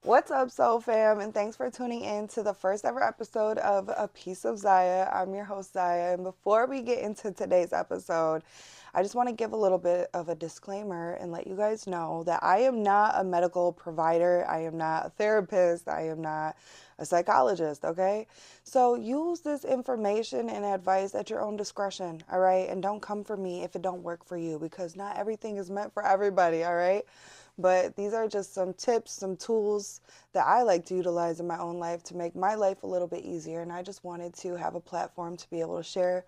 What's up, Soul Fam? And thanks for tuning in to the first ever episode of A Piece of Ziya. I'm your host, Ziya. And before we get into today's episode, I just want to give a little bit of a disclaimer and let you guys know that I am not a medical provider. I am not a therapist. I am not a psychologist, okay? So use this information and advice at your own discretion, all right? And don't come for me if it don't work for you, because not everything is meant for everybody, all right? But these are just some tips, some tools that I like to utilize in my own life to make my life a little bit easier. And I just wanted to have a platform to be able to share.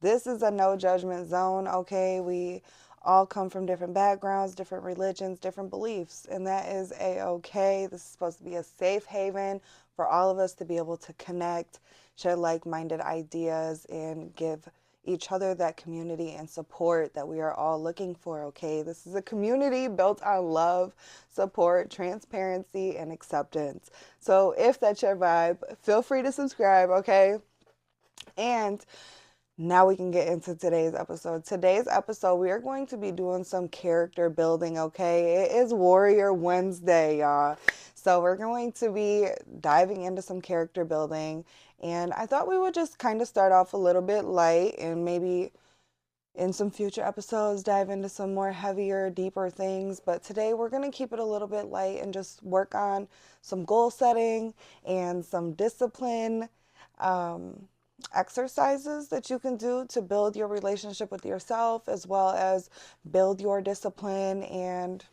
This is a no judgment zone, okay? We all come from different backgrounds, different religions, different beliefs, and that is a-okay. This is supposed to be a safe haven for all of us to be able to connect, share like-minded ideas, and give each other that community and support that we are all looking for, okay? This is a community built on love, support, transparency, and acceptance. So if that's your vibe, feel free to subscribe, okay? And now we can get into today's episode. Today's episode, we are going to be doing some character building, okay? It is Warrior Wednesday, y'all. So we're going to be diving into some character building. And I thought we would just kind of start off a little bit light and maybe in some future episodes dive into some more heavier, deeper things. But today we're going to keep it a little bit light and just work on some goal setting and some discipline. Exercises that you can do to build your relationship with yourself as well as build your discipline. And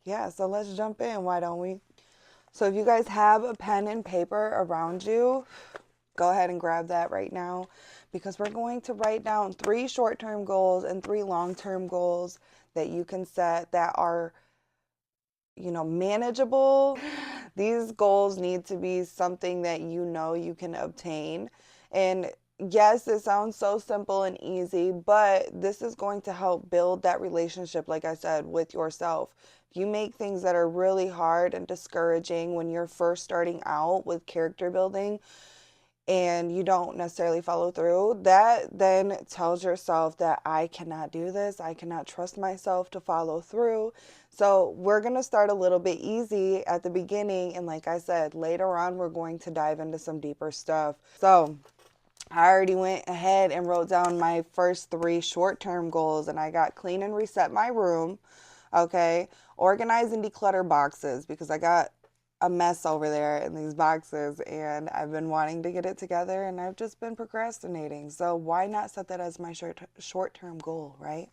yeah, so let's jump in. Why don't we? So if you guys have a pen and paper around you, go ahead and grab that right now, because we're going to write down 3 short-term goals and 3 long-term goals that you can set that are, manageable. These goals need to be something that you can obtain. And yes, it sounds so simple and easy, but this is going to help build that relationship, like I said, with yourself. If you make things that are really hard and discouraging when you're first starting out with character building, and you don't necessarily follow through, that then tells yourself that I cannot do this. I cannot trust myself to follow through. So we're going to start a little bit easy at the beginning. And like I said, later on, we're going to dive into some deeper stuff. So I already went ahead and wrote down my first 3 short-term goals, and I got clean and reset my room. Okay. Organize and declutter boxes, because I got a mess over there in these boxes and I've been wanting to get it together and I've just been procrastinating. So why not set that as my short-term goal, right?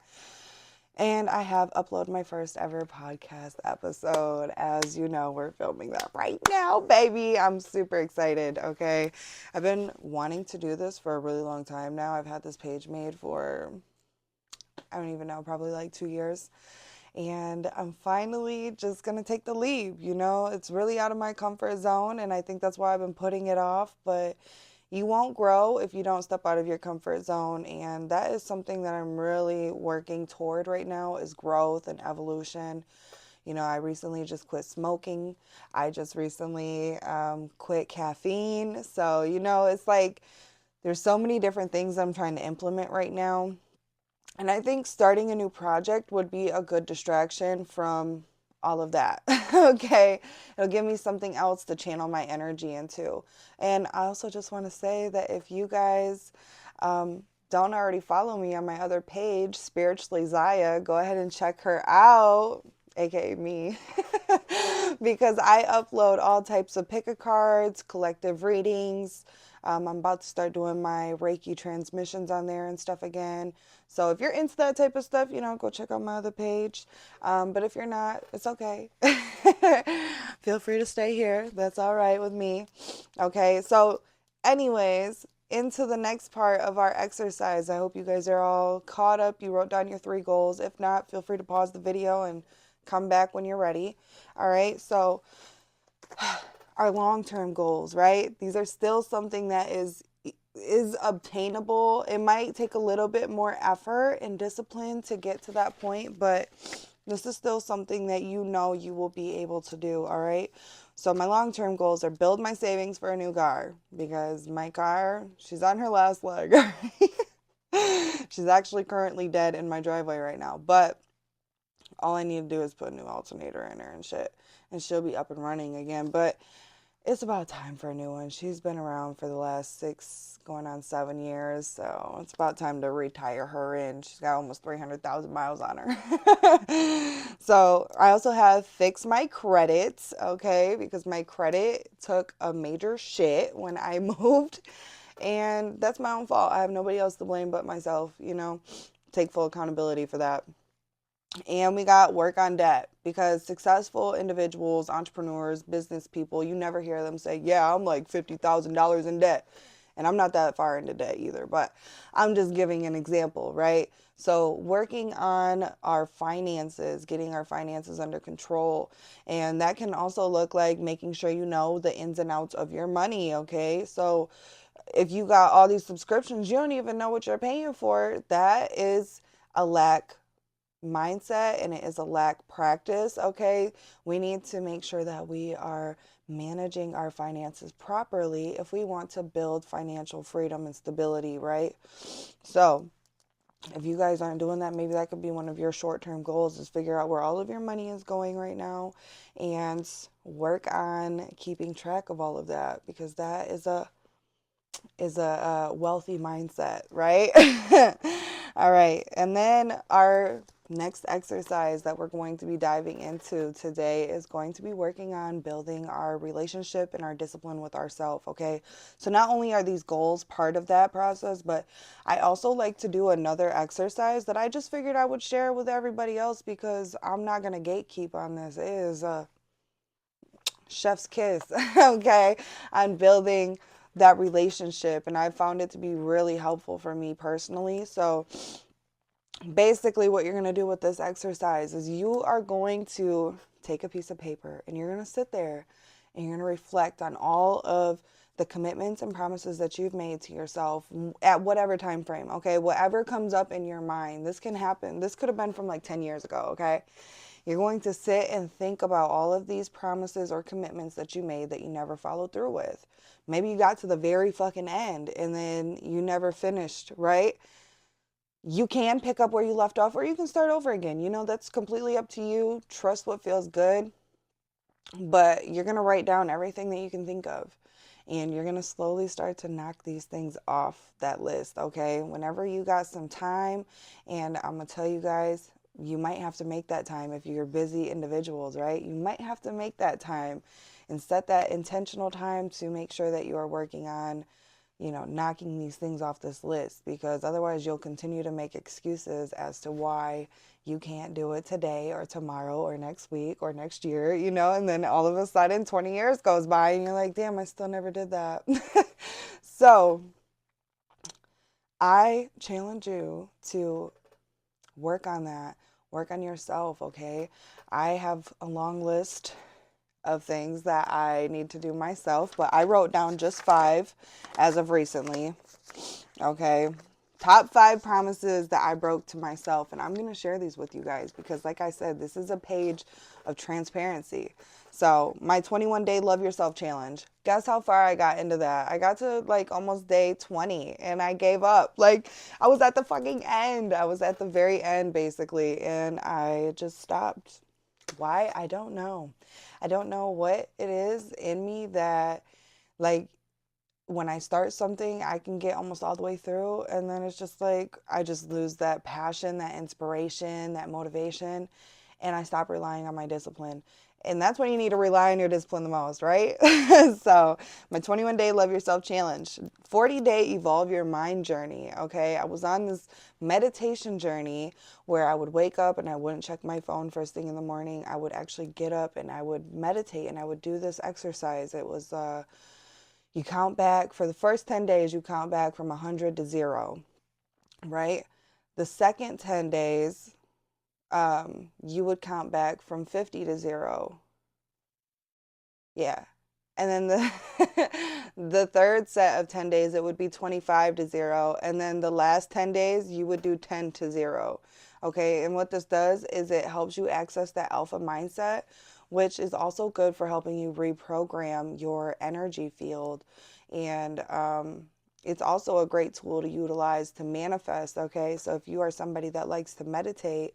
And I have uploaded my first ever podcast episode. As you know, we're filming that right now, baby. I'm super excited, okay? I've been wanting to do this for a really long time now. I've had this page made for, I don't even know, probably like 2 years. And I'm finally just going to take the leap. It's really out of my comfort zone, and I think that's why I've been putting it off. But you won't grow if you don't step out of your comfort zone. And that is something that I'm really working toward right now, is growth and evolution. I recently just quit smoking. I just recently quit caffeine. So, it's like there's so many different things I'm trying to implement right now. And I think starting a new project would be a good distraction from all of that. Okay. It'll give me something else to channel my energy into. And I also just want to say that if you guys don't already follow me on my other page, Spiritually Ziya, go ahead and check her out, aka me, because I upload all types of pick a cards, collective readings. I'm about to start doing my Reiki transmissions on there and stuff again. So if you're into that type of stuff, go check out my other page. But if you're not, it's okay. Feel free to stay here. That's all right with me. Okay, so anyways, into the next part of our exercise. I hope you guys are all caught up. You wrote down your 3 goals. If not, feel free to pause the video and come back when you're ready. All right, so our long-term goals, right? These are still something that is obtainable. It might take a little bit more effort and discipline to get to that point, but this is still something that you will be able to do, all right? So my long-term goals are build my savings for a new car, because my car, she's on her last leg. She's actually currently dead in my driveway right now, but all I need to do is put a new alternator in her and shit. and she'll be up and running again. But it's about time for a new one. She's been around for the last 6, going on 7 years, so it's about time to retire her in. She's got almost 300,000 miles on her. So I also have fixed my credits, okay, because my credit took a major shit when I moved, and that's my own fault. I have nobody else to blame but myself, take full accountability for that. And we got work on debt, because successful individuals, entrepreneurs, business people, you never hear them say, yeah, I'm like $50,000 in debt. And I'm not that far into debt either, but I'm just giving an example, right? So, working on our finances, getting our finances under control. And that can also look like making sure you know the ins and outs of your money, okay? So, if you got all these subscriptions, you don't even know what you're paying for. That is a lack mindset, and it is a lack practice, okay? We need to make sure that we are managing our finances properly if we want to build financial freedom and stability, right? So, if you guys aren't doing that, maybe that could be one of your short-term goals, is figure out where all of your money is going right now and work on keeping track of all of that, because that is a wealthy mindset, right? All right. And then our next exercise that we're going to be diving into today is going to be working on building our relationship and our discipline with ourselves, okay? So not only are these goals part of that process, but I also like to do another exercise that I just figured I would share with everybody else, because I'm not going to gatekeep on this. It is a chef's kiss, okay, on building that relationship. And I found it to be really helpful for me personally. So basically, what you're going to do with this exercise is you are going to take a piece of paper and you're going to sit there and you're going to reflect on all of the commitments and promises that you've made to yourself at whatever time frame, okay? Whatever comes up in your mind. This can happen. This could have been from like 10 years ago, okay? You're going to sit and think about all of these promises or commitments that you made that you never followed through with. Maybe you got to the very fucking end and then you never finished, right? You can pick up where you left off, or you can start over again. That's completely up to you. Trust what feels good. But you're going to write down everything that you can think of. And you're going to slowly start to knock these things off that list, okay? Whenever you got some time, and I'm going to tell you guys, you might have to make that time if you're busy individuals, right? You might have to make that time and set that intentional time to make sure that you are working on, knocking these things off this list, because otherwise you'll continue to make excuses as to why you can't do it today or tomorrow or next week or next year, and then all of a sudden 20 years goes by and you're like, damn, I still never did that. So I challenge you to work on that, work on yourself, okay? I have a long list of things that I need to do myself, but I wrote down just 5 as of recently. Okay. Top 5 promises that I broke to myself, and I'm going to share these with you guys because, like I said, this is a page of transparency. So, my 21-day Love Yourself challenge. Guess how far I got into that? I got to like almost day 20 and I gave up. Like, I was at the fucking end. I was at the very end, basically, and I just stopped. Why? I don't know. I don't know what it is in me that, like, when I start something, I can get almost all the way through, and then it's just like I just lose that passion, that inspiration, that motivation, and I stop relying on my discipline. And that's when you need to rely on your discipline the most, right? So, my 21-day Love Yourself challenge, 40-day Evolve Your Mind journey, okay? I was on this meditation journey where I would wake up and I wouldn't check my phone first thing in the morning. I would actually get up and I would meditate and I would do this exercise. It was you count back for the first 10 days, you count back from 100 to 0, right? The second 10 days, you would count back from 50 to 0. Yeah. And then the the third set of 10 days, it would be 25 to 0. And then the last 10 days, you would do 10 to 0. Okay. And what this does is it helps you access that alpha mindset, which is also good for helping you reprogram your energy field. And it's also a great tool to utilize to manifest. Okay. So if you are somebody that likes to meditate,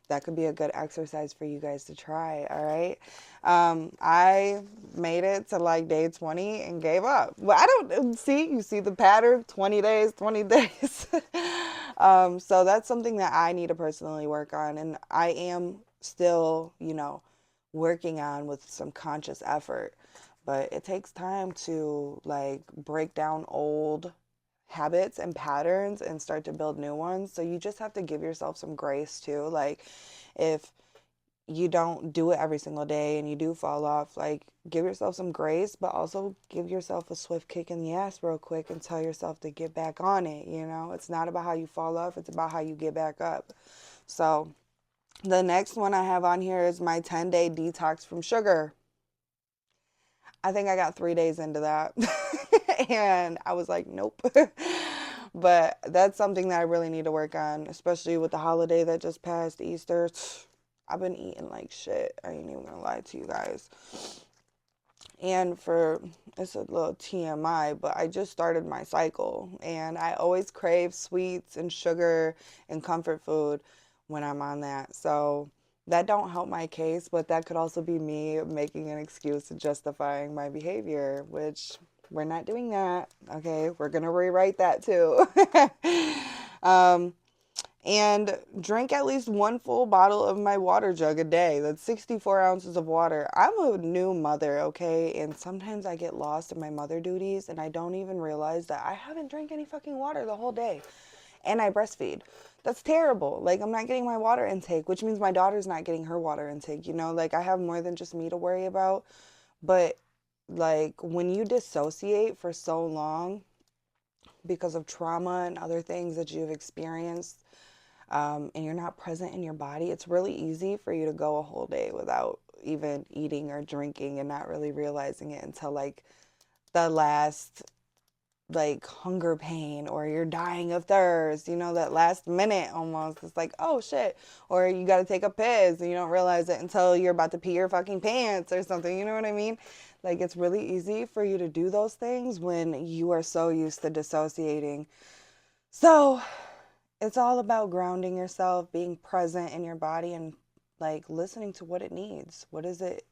that could be a good exercise for you guys to try. All right. I made it to like day 20 and gave up. Well, I don't see, you see the pattern, 20 days, 20 days. So that's something that I need to personally work on. And I am still, working on with some conscious effort. But it takes time to like break down old habits and patterns and start to build new ones. So you just have to give yourself some grace too. Like if you don't do it every single day and you do fall off, like give yourself some grace, but also give yourself a swift kick in the ass real quick and tell yourself to get back on it. It's not about how you fall off, it's about how you get back up. So the next one I have on here is my 10-day detox from sugar. I think I got 3 days into that. And I was like, nope. But that's something that I really need to work on, especially with the holiday that just passed, Easter. I've been eating like shit. I ain't even gonna lie to you guys. And it's a little TMI, but I just started my cycle. And I always crave sweets and sugar and comfort food when I'm on that. So that don't help my case, but that could also be me making an excuse and justifying my behavior, which we're not doing that. Okay, we're gonna rewrite that too. um, and drink at least one full bottle of my water jug a day. That's 64 ounces of water. I'm a new mother, okay? And sometimes I get lost in my mother duties and I don't even realize that I haven't drank any fucking water the whole day. And I breastfeed. That's terrible. Like, I'm not getting my water intake, which means my daughter's not getting her water intake. Like, I have more than just me to worry about. But, like, when you dissociate for so long because of trauma and other things that you've experienced, and you're not present in your body, it's really easy for you to go a whole day without even eating or drinking and not really realizing it until like the last like hunger pain, or you're dying of thirst, that last minute almost. It's like, oh shit. Or you got to take a piss and you don't realize it until you're about to pee your fucking pants or something. You know what I mean? Like, it's really easy for you to do those things when you are so used to dissociating. So it's all about grounding yourself, being present in your body, and like listening to what it needs. What is it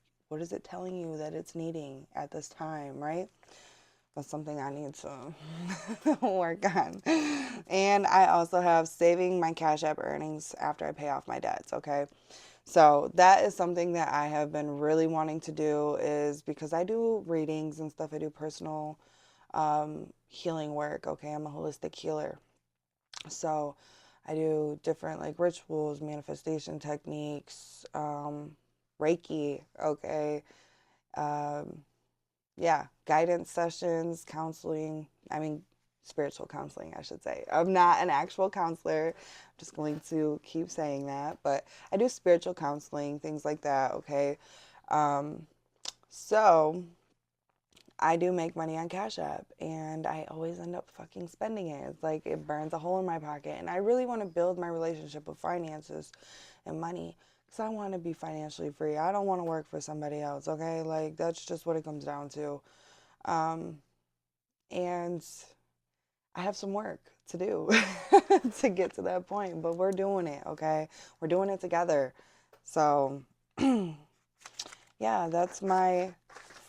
telling you that it's needing at this time, right? That's something I need to work on. And I also have saving my Cash App earnings after I pay off my debts, okay? So that is something that I have been really wanting to do, is because I do readings and stuff. I do personal healing work, okay? I'm a holistic healer. So I do different like rituals, manifestation techniques, Reiki, okay? Um, yeah, guidance sessions, counseling. I mean, spiritual counseling, I should say. I'm not an actual counselor. I'm just going to keep saying that, but I do spiritual counseling, things like that, okay? Um, so I do make money on Cash App, and I always end up fucking spending it. It's like it burns a hole in my pocket, and I really want to build my relationship with finances and money, because I want to be financially free. I don't want to work for somebody else, okay? Like, that's just what it comes down to. Um, and I have some work to do to get to that point, but we're doing it, okay? We're doing it together. So, yeah, that's my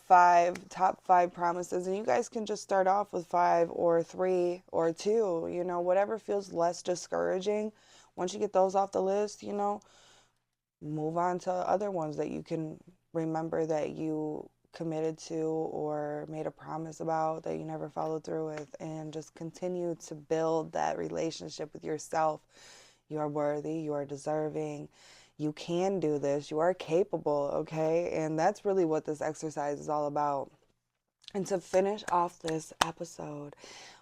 top five promises. And you guys can just start off with five or three or two, whatever feels less discouraging. Once you get those off the list, move on to other ones that you can remember that you committed to or made a promise about that you never followed through with, and just continue to build that relationship with yourself. You are worthy, you are deserving, you can do this, you are capable, okay? And that's really what this exercise is all about. And to finish off this episode,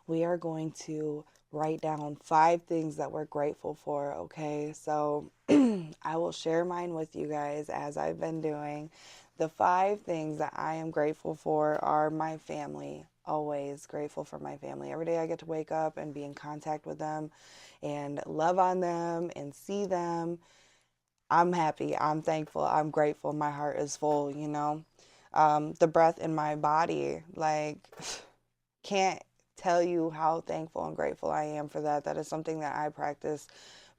we are going to write down 5 things that we're grateful for, okay? So I will share mine with you guys as I've been doing. The 5 things that I am grateful for are my family. Always grateful for my family. Every day I get to wake up and be in contact with them and love on them and see them. I'm happy. I'm thankful. I'm grateful. My heart is full. The breath in my body, like, can't tell you how thankful and grateful I am for that. That is something that I practice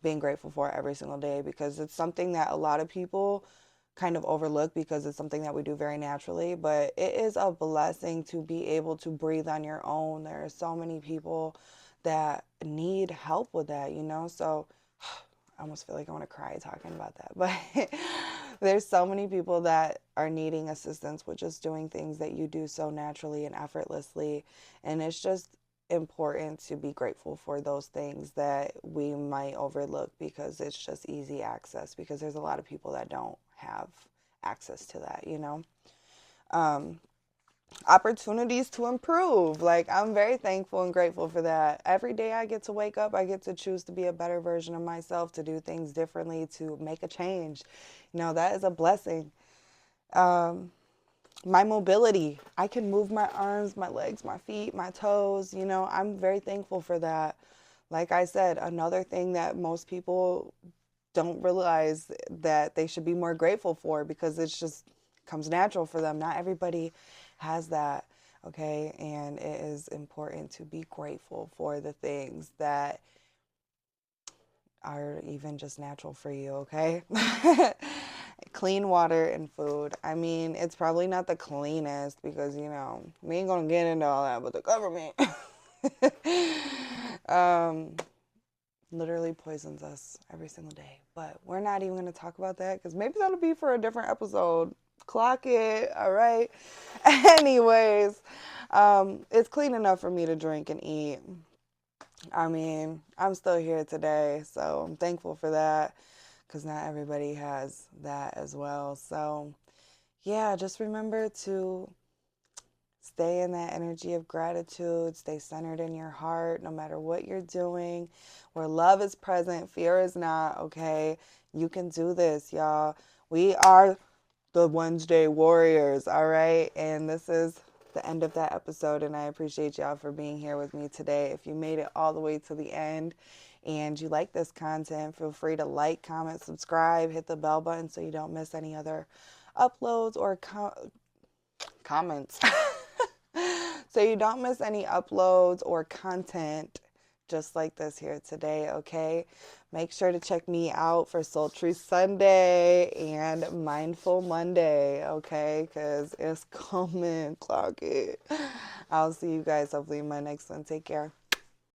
being grateful for every single day, because it's something that a lot of people kind of overlook because it's something that we do very naturally, but it is a blessing to be able to breathe on your own. There are so many people that need help with that, you know? So I almost feel like I want to cry talking about that. But there's so many people that are needing assistance with just doing things that you do so naturally and effortlessly. And it's just important to be grateful for those things that we might overlook because it's just easy access, because there's a lot of people that don't have access to that, you know? Um, Opportunities to improve. Like, I'm very thankful and grateful for that. Every day I get to wake up, I get to choose to be a better version of myself, to do things differently, to make a change. You know, that is a blessing. Um, my mobility, I can move my arms, my legs, my feet, my toes. You know, I'm very thankful for that. Like I said, another thing that most people don't realize that they should be more grateful for, because it's just comes natural for them. Not everybody has that, okay? And it is important to be grateful for the things that are even just natural for you, okay? Clean water and food. I mean, it's probably not the cleanest because, you know, we ain't gonna get into all that, but the government um, literally poisons us every single day. But we're not even going to talk about that because maybe that'll be for a different episode. Clock it. All right. Anyways, it's clean enough for me to drink and eat. I mean, I'm still here today, so I'm thankful for that, because not everybody has that as well. So, yeah, just remember to stay in that energy of gratitude, stay centered in your heart no matter what you're doing. Where love is present, fear is not, okay? You can do this, y'all. We are the Wednesday Warriors, all right? And this is the end of that episode, and I appreciate y'all for being here with me today. If you made it all the way to the end and you like this content, feel free to like, comment, subscribe, hit the bell button so you don't miss any other uploads or comments. So you don't miss any uploads or content just like this here today, okay? Make sure to check me out for Sultry Sunday and Mindful Monday, okay? Because it's coming. Clock it. I'll see you guys hopefully in my next one. Take care.